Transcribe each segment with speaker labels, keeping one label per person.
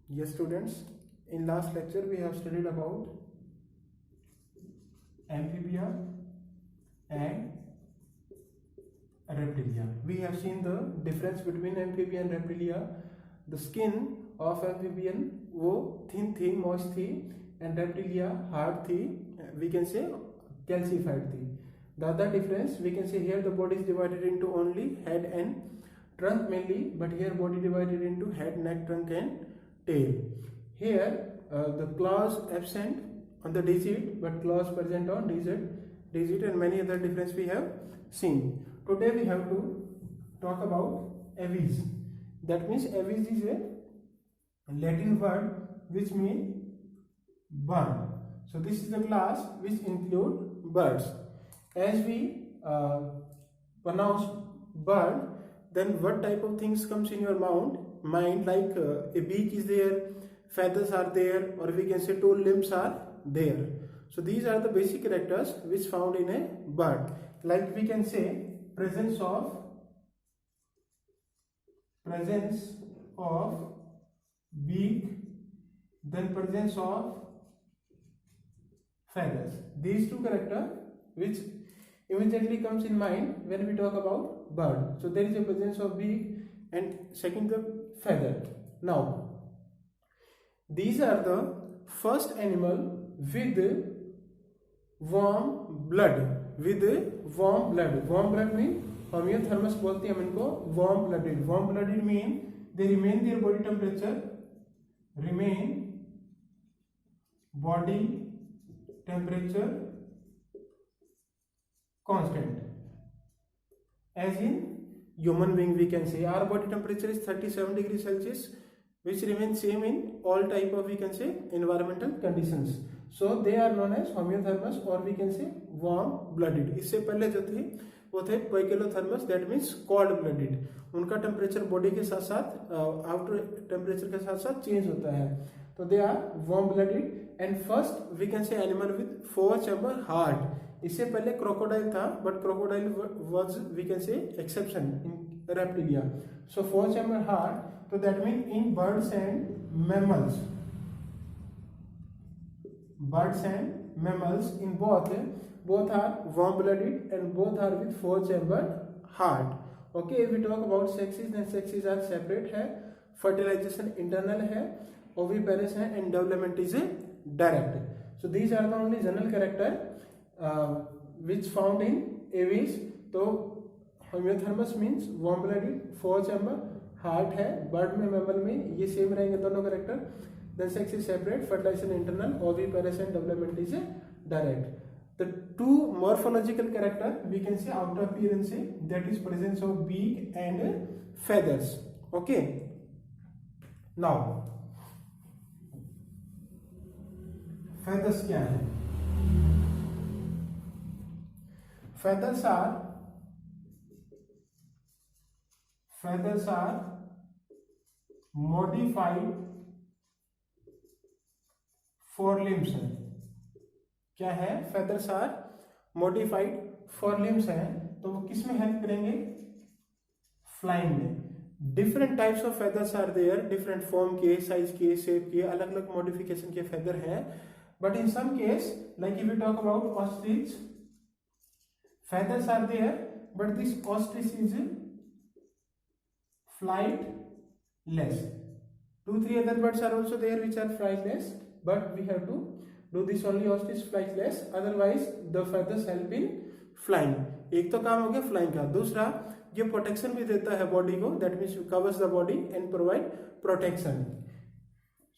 Speaker 1: Yes, students, in last lecture we have studied about amphibia and reptilia. We have seen the difference between amphibia and reptilia. The skin of amphibian वो thin थी, moist थी, and reptilia hard थी, we can say calcified थी. The other difference we can say, here the body is divided into only head and trunk mainly, but here body divided into head, neck, trunk and tail. Here the claws absent on the digit, but claws present on digit, and many other difference we have seen. Today we have to talk about aves. That means aves is a Latin word which means bird. So this is the class which include birds. As we pronounce bird, then what type of things comes in your mind? Like a beak is there, feathers are there, or we can say two limbs are there. So these are the basic characters which found in a bird. Like we can say presence of beak, then presence of feathers. These two characters which immediately comes in mind when we talk about bird. So there is a presence of beak and second the feather. Now these are the first animal with warm blood. Warm blood mean homeothermos बोलते हैं हम इनको. Warm blooded mean they remain their body temperature constant. As in human being, we can say our body temperature is 37 degrees Celsius, which remains same in all type of, we can say, environmental conditions. So they are known as homeothermos, or we can say warm blooded. इससे पहले जो थे वो थे poikilothermos, that means cold blooded. उनका temperature body के साथ साथ आउटर टेम्परेचर के साथ साथ चेंज होता है. तो they are warm blooded. And first we can say animal with 4 chamber heart. इससे पहले क्रोकोडाइल था, but crocodile was, we can say, exception in reptilia. So 4 chamber heart. तो that mean in birds and mammals in both are warm blooded and both are with 4 chambered heart. Okay, if we talk about sexes, then sexes are separate है, fertilization internal है, oviparous है, and development is direct. So these are the only general character which found in aves. तो homeothermos means warm blooded, 4 chamber heart है, bird में mammal में ये same रहेंगे दोनों character. Then sex is separate, fertilization internal, oviparous and development is direct. The two morphological character we can say outer appearance, that is presence of beak and feathers. Okay. Now feathers क्या है? Feathers are modified forelimbs है. क्या है? feathers are modified forelimbs है. तो वो किस में हेल्प करेंगे? फ्लाइंग में. Different types of feathers are there, different form के, साइज के, शेप के, अलग अलग मॉडिफिकेशन के feather हैं. But in some case, like if you talk about ostrich, feathers are there, but this ostrich is flightless. 2-3 other birds are also there which are flightless, but we have to do this only ostrich flightless, otherwise the feathers help in flying. एक तो काम हो गया flying का. दूसरा, ये protection भी देता है बॉडी को, that means covers the body and provide protection.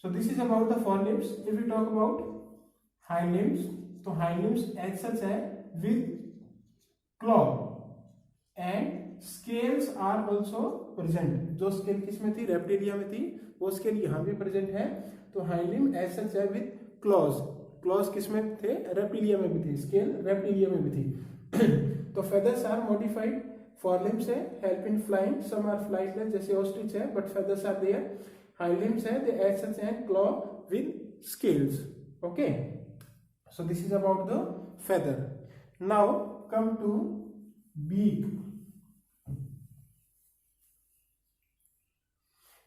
Speaker 1: So this is about the forelimbs. If you talk about hind limbs, तो हाइंड लिम्स एज सच है with claw and scales are also present. जो scale किसमें थी? Reptilia में थी. वो scale यहाँ भी प्रेजेंट है. तो हाइंड लिम्ब एज सच है विद क्लॉज किसमें थे? रेप्टिलिया में भी थी. स्केल रेप्टिलिया में भी थी. तो फेदर्स आर मॉडिफाइड फोरलिम्स है, help in flying. Some are flightless जैसे ऑस्ट्रिच है, but feathers are there. Hind limbs है, दे एज सच है claw with scales. Okay, so this is about the feather. Now come to beak.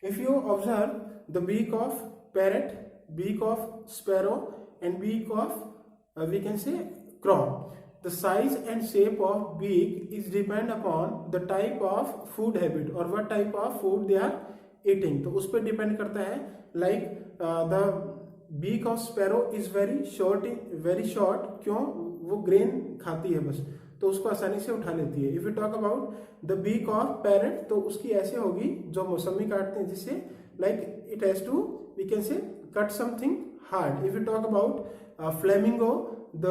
Speaker 1: If you observe the beak of parrot, beak of sparrow, and beak of we can say crow. The size and shape of beak is depend upon the type of food habit or what type of food they are eating. तो उस पर depend करता है. Like the beak of sparrow is very short. क्यों? वो grain खाती है बस, तो उसको आसानी से उठा लेती है. If you talk about the beak of parrot, तो उसकी ऐसे होगी जो मौसमी काटते हैं जिससे like it has to we can say cut something hard. If you talk about flamingo, the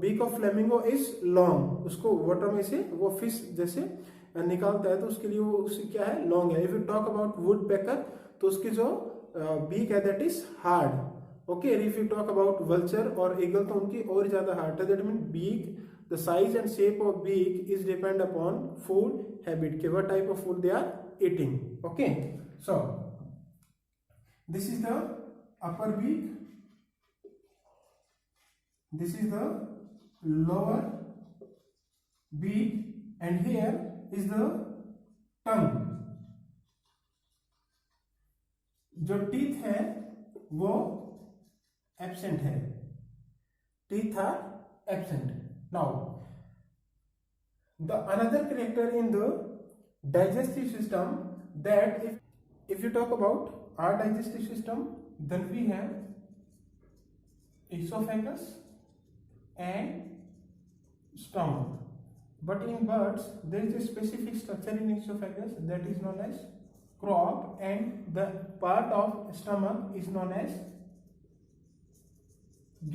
Speaker 1: beak of flamingo is long. उसको वाटर में से वो फिश जैसे निकालता है तो उसके लिए वो उसकी क्या है, लॉन्ग है. If you talk about woodpecker, तो उसकी जो बीक है that is hard. Okay. If you talk about vulture और ईगल, तो उनकी और ज्यादा हार्ड है. That mean beak, the size and shape of beak is depend upon food habit, ke what type of food they are eating. Okay, so this is the upper beak, this is the lower beak, and here is the tongue. जो teeth है वो absent है, teeth are absent. Now, the another character in the digestive system, that if you talk about our digestive system, then we have esophagus and stomach. But in birds, there is a specific structure in esophagus that is known as crop, and the part of stomach is known as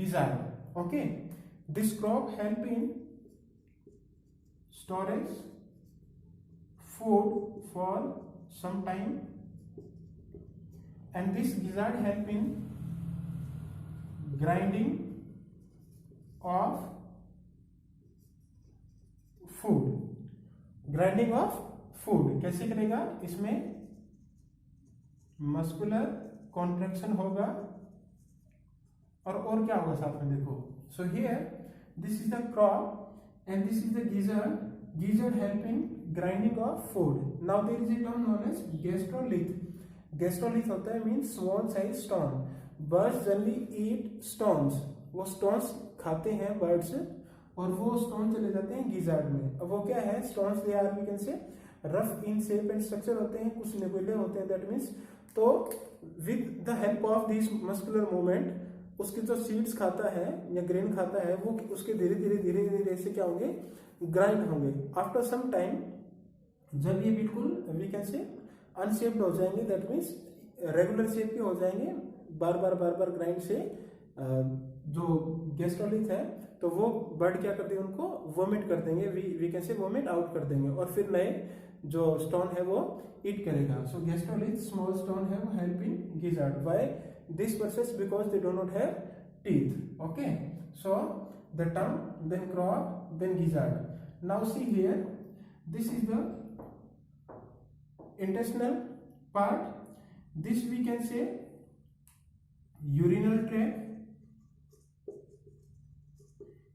Speaker 1: gizzard. Okay. This crop help in storage food for some time, and this gizzard help in grinding of food. Grinding of food कैसे करेगा? इसमें muscular contraction होगा और क्या होगा साथ में, देखो. So here this is the crop and this is the gizzard. Gizzard help in grinding of food. Now there is a term known as gastrolith. Gastrolith होता है means small size stone. Birds generally eat stones. वो stones खाते हैं birds और वो stone चले जाते हैं gizzard में. अब वो क्या है? Stones they are we can say rough in shape and structure होते हैं, कुछ nebulae होते हैं. That means तो with the help of this muscular movement, उसके जो सीड्स खाता है या ग्रेन खाता है वो उसके धीरे धीरे से क्या होंगे? ग्राइंड होंगे. आफ्टर सम टाइम जब ये बिल्कुल वी कैन से अनशेप्ड हो जाएंगे, दैट मीन्स रेगुलर शेप के हो जाएंगे, बार बार ग्राइंड से जो गैस्ट्रोलिथ है तो वो बर्ड क्या करते हैं? उनको वोमिट कर देंगे, we can say vomit out कर देंगे, और फिर नए जो स्टोन है वो ईट करेगा. सो गैस्ट्रोलिथ स्मॉल स्टोन है वो help in gizzard. Why this process? Because they do not have teeth. Okay, so the tongue, then crop, then gizzard. Now see here, this is the intestinal part. This we can say urinal tract,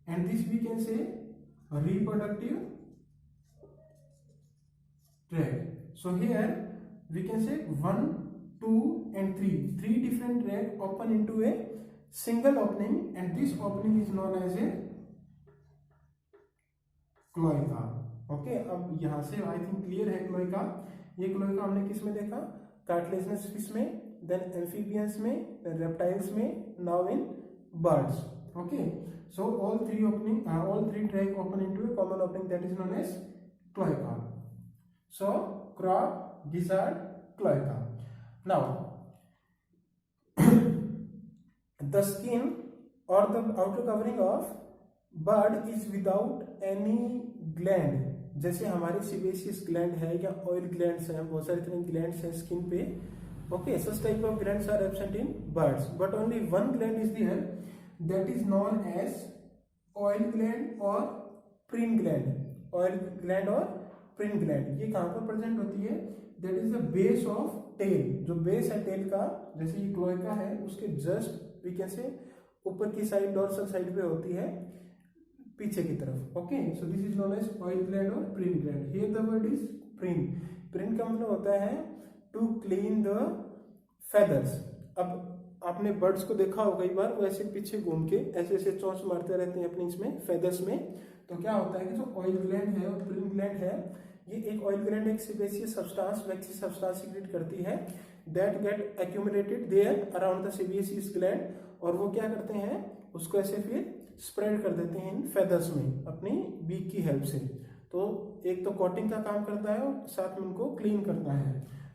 Speaker 1: and this we can say reproductive tract. So here we can say 1, 2 and 3. Three different tracts open into a single opening, and this opening is known as a cloaca. Okay. अब यहाँ से I think clear है cloaca. ये cloaca हमने किस में देखा? Cartilaginous fish में, देन एम्फीबियंस में, देन रेप्टाइल्स में, now in birds. Okay. So all three tracts open into a common opening that is known as cloaca. So crop, gizzard, cloaca. Now the skin or the outer covering of bird is without any gland. जैसे हमारे sebaceous gland है या oil glands हैं, बहुत सारे तरह glands हैं skin पे. Okay. Such type of glands are absent in birds, but only one gland is there that is known as oil gland और प्रिन ग्लैंड. ऑयल ग्लैंड और प्रिन ग्लैंड ये कहाँ पर प्रेजेंट होती है? That is the base of tail. जो base है tail का, जैसे ये क्लोएका है उसके जस्ट वी कैन से ऊपर की साइड, डोर्सल साइड पे होती है पीछे की तरफ. Okay. So this is known as oil gland और preen gland. Here the word is preen. Preen का मतलब होता है टू क्लीन द फेदर्स। अब आपने बर्ड्स को देखा हो कई बार, वो ऐसे पीछे घूम के ऐसे ऐसे चोंच मारते रहते हैं अपनी इसमें फेदर्स में। तो क्या होता है कि जो ऑयल ग्लैंड है और प्रिन ग्लैंड है, ये एक ऑयल ग्लैंड एक sebaceous substance waxy substance secrete करती है that get accumulated there around the sebaceous gland, और वो क्या करते हैं उसको ऐसे फिर स्प्रेड कर देते हैं इन फेदर्स में अपनी बीक की हेल्प से। तो एक तो कोटिंग का काम करता है और साथ में उनको क्लीन करता है।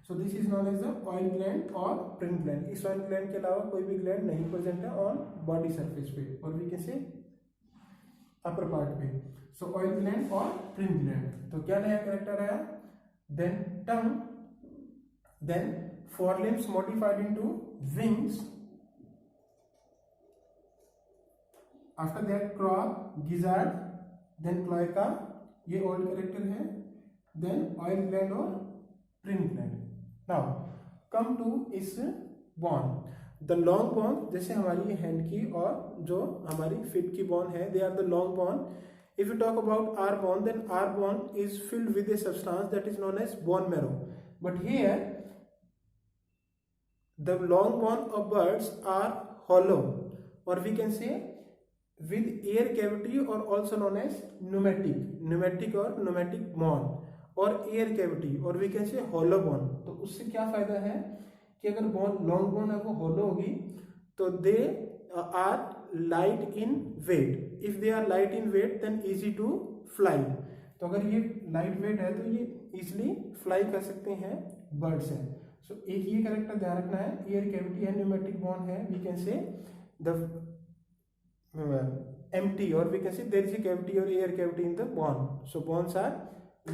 Speaker 1: So this is known as the oil gland और प्रिन ग्लैंड। इस ऑयल ग्लैंड के अलावा कोई भी ग्लैंड नहीं प्रेजेंट है ऑन बॉडी सरफेस पे और वी कैन से अपर पार्ट पे। सो ऑयल ग्लैंड और प्रिन ग्लैंड। तो क्या नया कैरेक्टर आया, then tongue, then forelimbs modified into wings, after that craw, gizzard, then cloaca, ये ओल्ड कैरेक्टर है, देन ऑयल ग्लैंड और preen gland. Now come to इस बोन, द लॉन्ग बोन, जैसे हमारी हैंड की और जो हमारी फीट की बोन है, they are the long bone. If you talk about our bone, then our bone is filled with a substance that is known as bone marrow, but here the long bone of birds are hollow, or we can say with air cavity or also known as pneumatic or pneumatic bone और air cavity और we can say hollow bone। तो उससे क्या फायदा है कि अगर bone long bone है वो hollow होगी तो they are light in weight. If they are light in weight then easy to fly. तो अगर ये लाइट वेट है तो ये इजिली फ्लाई कर सकते हैं बर्ड्स हैं। सो एक ये कैरेक्टर ध्यान रखना है, एयर कैविटी है, न्यूमेटिक बोन है, we can say the empty or we can say there is a cavity or air cavity in the bone, so bones are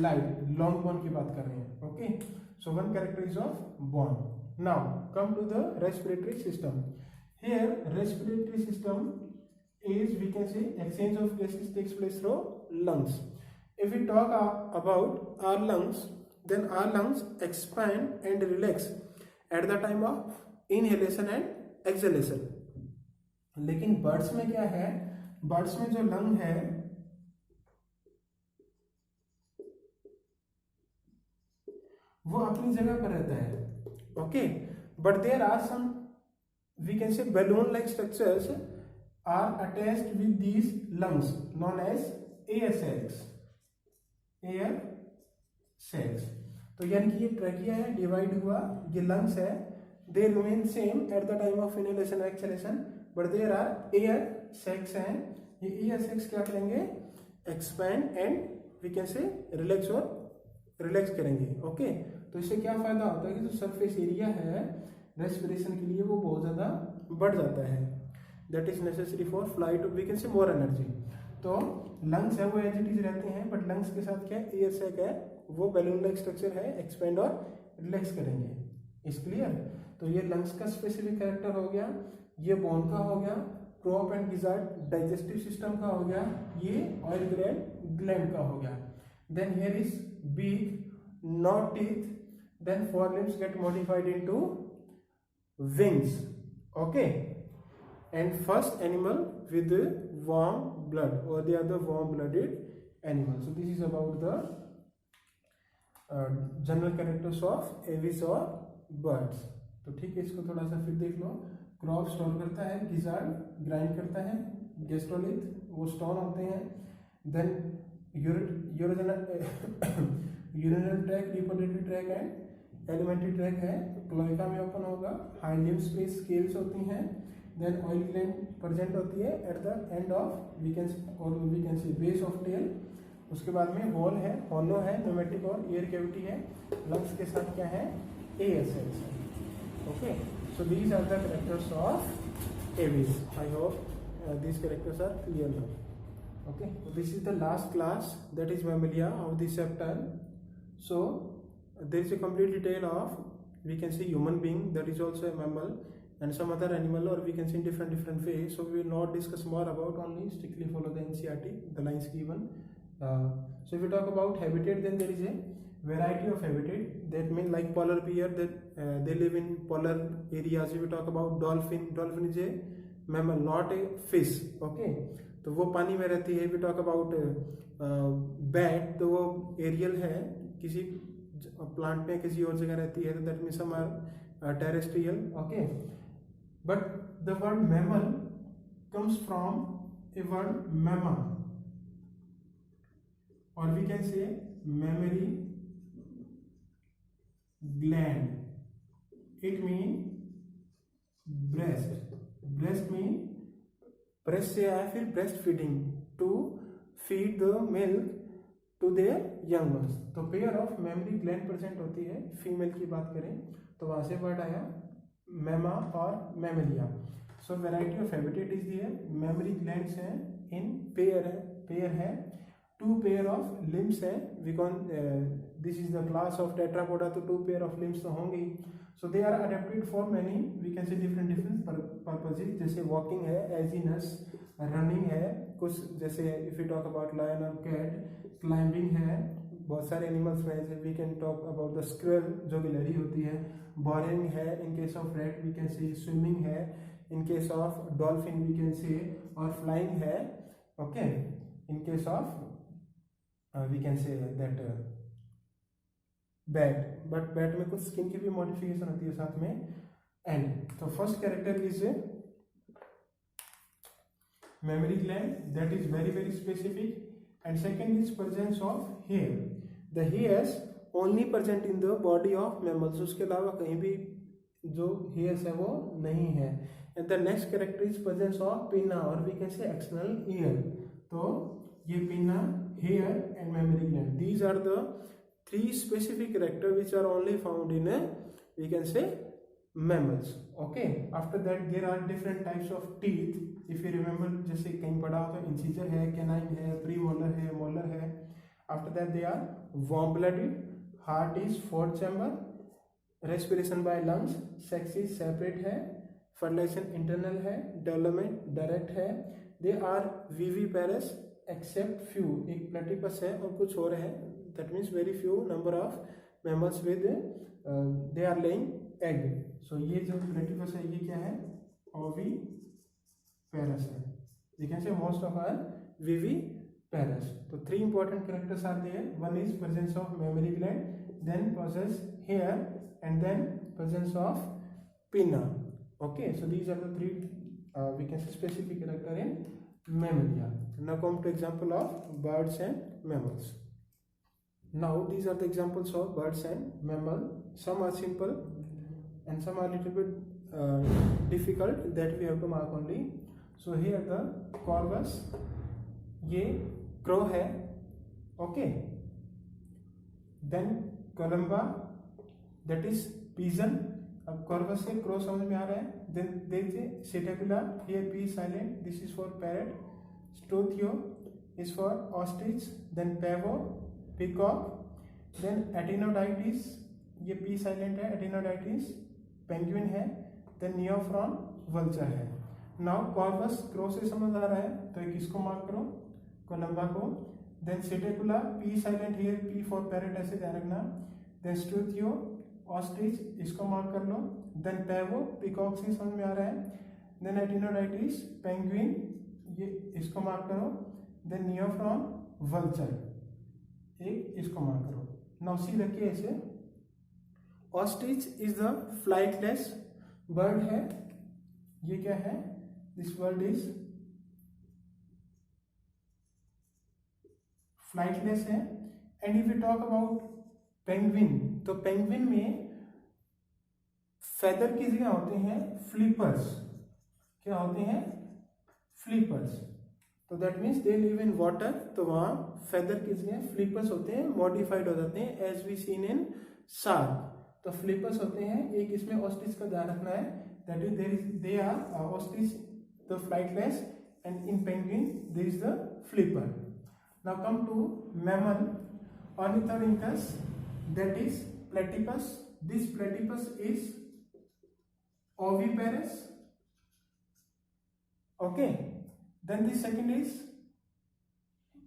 Speaker 1: light, long bone की बात कर रहे हैं। okay, so one character is of bone। now come to the respiratory system। here respiratory system is we can say exchange of gases takes place through lungs। if we talk about our lungs, then our lungs expand and relax at the time of inhalation and exhalation। लेकिन birds में क्या है, birds में जो lung है वो अपनी जगह पर रहता है। Okay, but there are some we can say balloon like structures are attached with these lungs known as air sacs. Air sacs, तो यानी कि ये ट्रैकिया है, डिवाइड हुआ, ये लंग्स है, they remain same at the time of inhalation और exhalation, but there are air sacs हैं। ये एयर सैक्स क्या करेंगे, expand and we can say relax और रिलैक्स करेंगे। ओके, तो इससे क्या फायदा होता है कि जो सरफेस एरिया है रेस्पिरेशन के लिए वो बहुत ज़्यादा बढ़ जाता है, that is necessary for flight, we can say more energy. तो लंग्स है वो एज इट इज रहते हैं, बट लंग्स के साथ क्या एयर सैक है, वो बैलून लाइक स्ट्रक्चर है, एक्सपेंड और रिलैक्स करेंगे। Is clear? तो ये लंग्स का स्पेसिफिक कैरेक्टर हो गया, ये बोन का हो गया, crop and gizzard digestive system का हो गया, ये ऑयल ग्लैंड का हो गया। Then here is beak, not teeth, then forelimbs get modified into wings. Okay, and first animal with warm blood और they are the warm blooded animal. So this is about the general characters of aves और birds. तो ठीक है, इसको थोड़ा सा फिर देख लो। क्रॉप स्टोर करता है, गिजार्ड ग्राइंड करता है, गैस्ट्रोलिथ वो स्टोन होते हैं, then urinal tract, reproductive tract and alimentary tract है, क्लोएका में ओपन होगा, हाइंड लिम्स पे स्केल्स होती हैं, देन ऑयल ग्लैंड प्रेजेंट होती है at the end of we can say base of tail. उसके बाद में होल है, हॉलो है, न्यूमेटिक और एयर कैविटी है, लंग्स के साथ क्या है, एयर सेल्स है। Okay, so these are the characters of aves। I hope these characters are clear now। okay, so this is the last class, that is mammalia of this chapter। so there is a complete detail of we can say human being, that is also a mammal, and some other animal, or we can say in different ways। so we will not discuss more about, only strictly follow the NCERT, the lines given। so if we talk about habitat, then there is a variety of habitat, that means like polar bear, that they live in polar areas। if we talk about dolphin is a mammal, not a fish। okay, तो वो पानी में रहती है। if we talk about bat, तो वो aerial है, किसी प्लांट में किसी और जगह रहती है, तो that means some are terrestrial. Okay, but the word mammal comes from a word mamma, or we can say mammary gland. It means breast. Breast means breast से आया फिर breast feeding, to feed the milk to their young ones. तो pair of mammary gland present होती है, female की बात करें तो वहां से वर्ड आया मेमा और mammalia. So variety of habitat is there. Mammary glands हैं इन पेयर है. 2 पेयर ऑफ लिम्स है. This is the class of tetrapoda, तो 2 पेयर ऑफ लिम्स तो होंगे ही. So they are adapted for many we can say different purposes, जैसे walking है, एजीनस, रनिंग है कुछ, जैसे if you talk about lion और कैट, क्लाइंबिंग है, बहुत सारे एनिमल्स में जैसे we can talk about the squirrel जो गिलहरी होती है, बोरिंग है, in case of rat we can say swimming है, in case of dolphin we can say, और फ्लाइंग है. Okay, in case of we can say that bat, but bat में कुछ स्किन की भी मॉडिफिकेशन होती है साथ में. एंड तो first character is memory gland, that is very specific. And second is presence of hair. The hairs only present in the body of mammals. उसके अलावा कहीं भी जो hairs है वो नहीं है. And the next character is presence of pinna, or we can say external ear. तो ये pinna, hair and mammary gland. These are the 3 specific characters which are only found in we can say mammals. Okay. After that there are different types of teeth. If you remember, जैसे कहीं पढ़ा हो तो incisor है, canine है, premolar है, molar है. After that they are warm blooded. Heart is 4th chamber. Respiration by lungs. Sex is separate है. फर्टिलाइजेशन इंटरनल है. डेवलपमेंट डायरेक्ट है. They are viviparous except few. एक प्लेटिपस है और कुछ और है. That means very few number of mammals with they are laying egg. So ये जो प्लेटिपस है ये क्या है? ओवी पैरस है. We can say most of are viviparous. So 3 important characters are there. One is presence of mammary gland, then possess hair, and then presence of pinna. Okay, so these are the 3 we can say specific character in mammalia. Now come to example of birds and mammals. Now these are the examples of birds and mammal. Some are simple and some are little bit difficult, that we have to mark only. So here the corvus, ये crow है. Okay, then columba, that is pigeon. अब corvus से crow समझ में आ रहा है. Then there is a Cetacula, here P is silent, this is for parrot. Struthio is for ostrich. Then pavo, peacock. Then Atenoditis, ये P silent है, Atenoditis penguin है. Then neophron, vulture है. Now Corvus crow से समझ आ रहा है तो एक इसको मार्क करो, कोलंबा को. Then psittacula, P silent here, P for parrot ऐसे ध्यान रखना. देन स्ट्रूथियो, ऑस्ट्रिच, इसको मार्क कर लो. देन पैवो, पीकॉक से समझ में आ रहा है. देन एटिनोडाइटिस, पेंगुइन, ये इसको मार्क करो. देन नियोफ्रॉन, वल्चर, एक इसको मार्क करो. नाउ सी रखिए ऐसे. Ostrich is the flightless bird है. ये क्या है? This word is flightless है. And if we talk about penguin, तो penguin में feather की जगह होते हैं flippers. क्या होते हैं? flippers. तो that means they live in water. तो वहाँ feather की जगह flippers होते हैं, modified हो जाते हैं as we seen in shark. तो flippers होते हैं. एक इसमें ostrich का ध्यान रखना है. That is they are ostrich the flightless, and in penguin there is the flipper. Now come to mammal. Ornithorhynchus, that is platypus. This platypus is oviparous. Okay, then the second is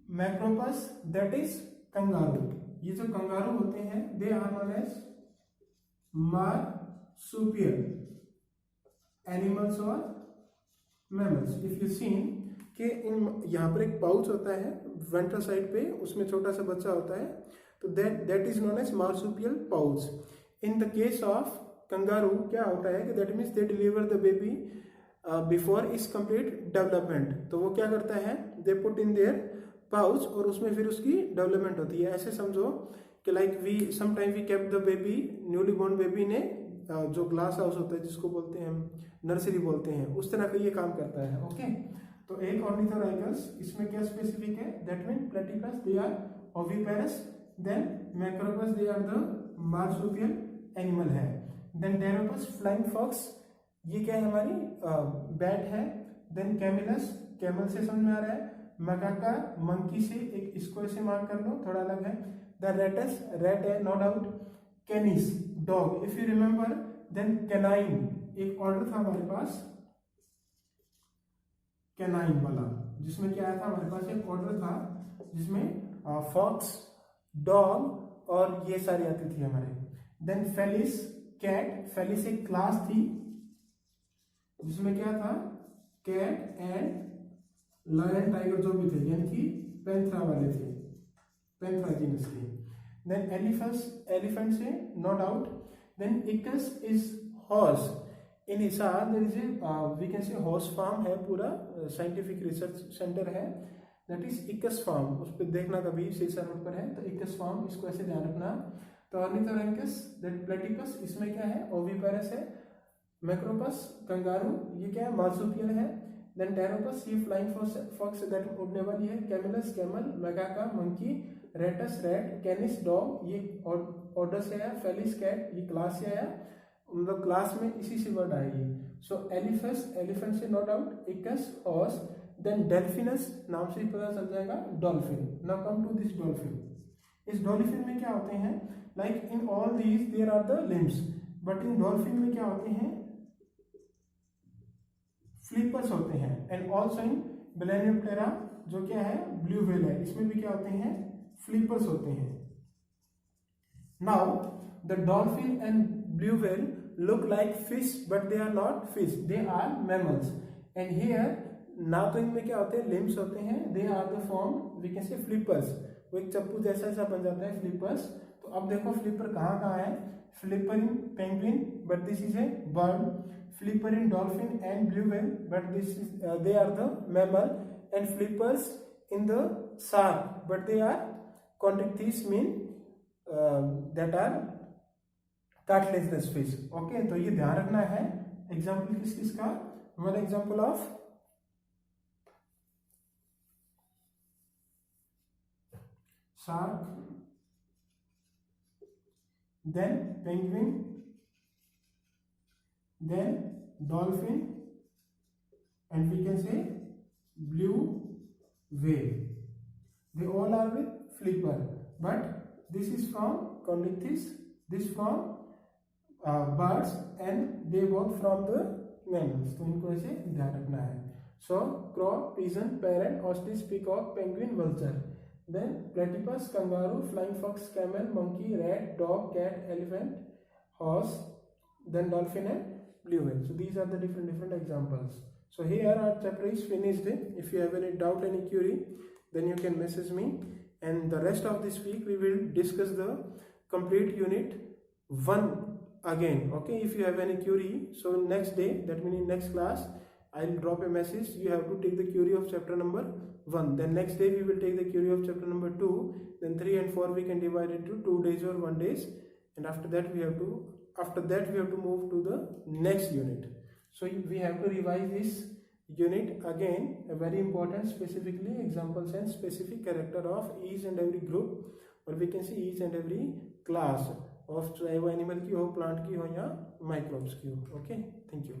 Speaker 1: macropus, that is kangaroo. ये जो kangaroo होते हैं they are known as marsupial animals or mammals. If you seen कि इन यहाँ पर एक pouch होता है वेंट्रल साइड पे, उसमें छोटा सा बच्चा होता है, तो that is known as marsupial pouch. In the case of kangaroo क्या होता है कि that means they deliver the baby before is complete development. तो वो क्या करता है, they put in their pouch और उसमें फिर उसकी डेवलपमेंट होती है। ऐसे समझो कि like we sometime we kept the baby, newly born baby ने जो ग्लास हाउस होता है जिसको बोलते हैं हम नर्सरी बोलते हैं, उस तरह का ये काम करता है। ओके, तो एक ऑर्निथोराइकस इसमें क्या स्पेसिफिक है, that mean platypus they are oviparous, then Macropus they are the marsupial animal है, देन टेरोपस फ्लाइंग फॉक्स ये क्या है हमारी बैट है, देन कैमिलस कैमल से समझ में आ रहा है, मकाका मंकी से, एक इसको ऐसे मार्क कर लो थोड़ा अलग है, द रेटस रेट है no doubt, Canis dog if you remember, then canine एक ऑर्डर था हमारे पास कैनाइन वाला, जिसमें क्या आया था हमारे पास एक ऑर्डर था जिसमें फॉक्स डॉग और ये सारी आती थी हमारे। देन फेलिस कैट, फेलिस एक क्लास थी जिसमें क्या था कैट एंड लायन टाइगर जो भी थे, यानी कि पैंथरा वाले थे, पैंथरा जीनस के। देन एलिफेंट से no doubt, then equus is horse, in Hisar there is we can say horse farm है, पूरा साइंटिफिक रिसर्च सेंटर है, दैट इज इकस फार्म, उस पर देखना कभी सिरसा रोड पर है तो इकस फार्म, इसको ऐसे ध्यान रखना। तो ऑर्निथोरैंकस दैट प्लेटिपस इसमें क्या है ओविपेरस है, मैक्रोपस कंगारू ये क्या है मार्सुपियल है, देन टेरोपस ये फ्लाइंग फॉक्स दैट उड़ने वाली है, Camelus camel, Macaca monkey, Rattus rat, Canis dog ये ऑर्डर से आया, फेलिस कैट ये क्लास से आया, मतलब क्लास में इसी से वर्ड आएगी। सो एलिफस एलिफेंट से no doubt, equus horse, then delphinus नाम से ही पता चल जाएगा dolphin. Now come to this dolphin, इस डॉल्फिन में क्या होते हैं, like in all these there are the limbs, but in dolphin में क्या होते हैं फ्लिपर्स होते हैं, एंड ऑल्सो इन बेलेनियोप्टेरा जो क्या है ब्लू व्हेल है, इसमें भी क्या होते हैं फ्लिपर्स होते हैं। Now the dolphin and blue whale look like fish but they are not fish, they are mammals, and here ना तो इनमें क्या होते हैं लिम्स होते हैं, they are the form we can say flippers, वो एक चप्पू जैसा ऐसा बन जाता है फ्लिपर्स। तो अब देखो फ्लिपर कहाँ कहाँ है, flipper in penguin but this is a bird, flipper in dolphin and blue whale but this is they are the mammal, and flippers in the shark but they are chondrichthyes mean that are cartilaginous fish. Okay, तो ये ध्यान रखना है। Example किस किस का, one example of shark, then penguin, then dolphin, and we can say blue whale, they all are with flipper but this is from chondrichthyes, this from birds and they both from the mammals, तो इनको ऐसे ध्यान रखना है। सो crow, pigeon, parrot, ostrich, peacock, penguin, vulture, then platypus, kangaroo, flying fox, camel, monkey, rat, dog, cat, elephant, horse, then dolphin and blue whale. So these are the different examples. So here our chapter is finished. If you have any doubt, any query, then you can message me, and the rest of this week we will discuss the complete unit 1 again. Okay, if you have any query, so next day, that means in next class I'll drop a message, you have to take the query of chapter number 1, then next day we will take the query of chapter number 2, then 3 and 4 we can divide it to 2 days or 1 days, and after that we have to move to the next unit. So we have to revise this unit again, a very important, specifically examples and specific character of each and every group, or we can see each and every class of, चाहे वो animal की हो, plant की हो या microbes की हो। Okay, thank you.